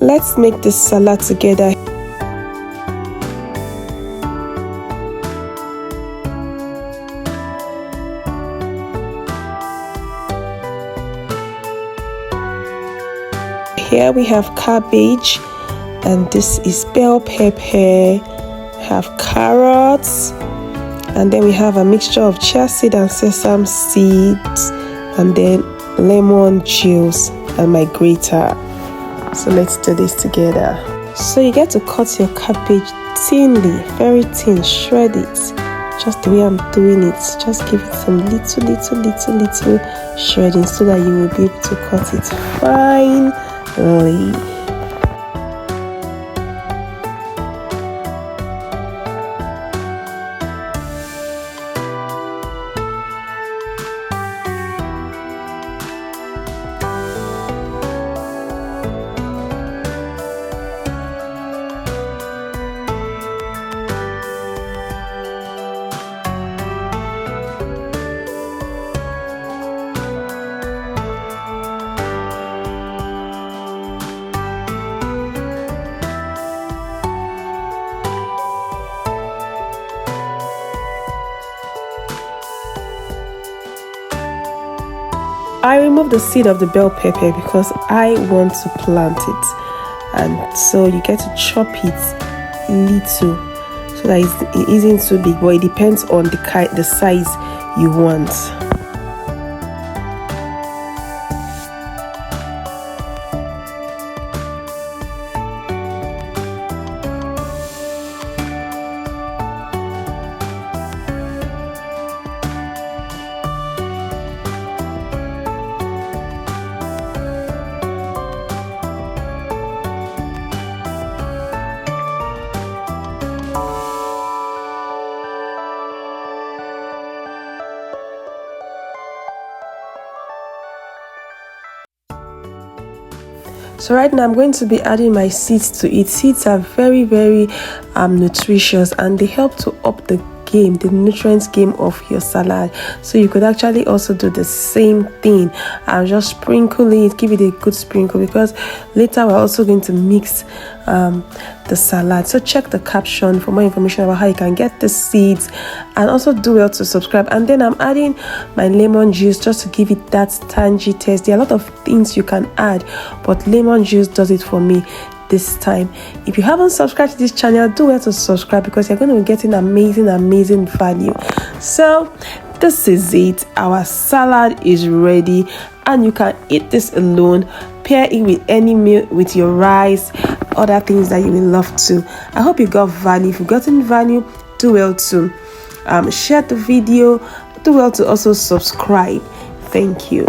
let's make this salad together. Here we have cabbage, and this is bell pepper. Have carrots, and then we have a mixture of chia seed and sesame seeds, and then lemon juice and my grater. So let's do this together. So you get to cut your cabbage thinly, very thin, shred it just the way I'm doing it. Just give it some little shredding so that you will be able to cut it finely. I remove the seed of the bell pepper because I want to plant it, and so you get to chop it little so that it isn't too big, but it depends on the size you want. So right now I'm going to be adding my seeds to it. Seeds are very nutritious, and they help to up the nutrients game of your salad. So you could actually also do the same thing and just sprinkle it, give it a good sprinkle, because later we're also going to mix the salad. So check the caption for more information about how you can get the seeds, and also do well to subscribe. And then I'm adding my lemon juice just to give it that tangy taste. There are a lot of things you can add, but lemon juice does it for me this time. If you haven't subscribed to this channel, do well to subscribe, because you're going to be getting amazing value. So this is it. Our salad is ready, and you can eat this alone, pair it with any meal, with your rice, other things that you will love to. I hope you got value. If you've gotten value, do well to share the video, do well to also subscribe. Thank you.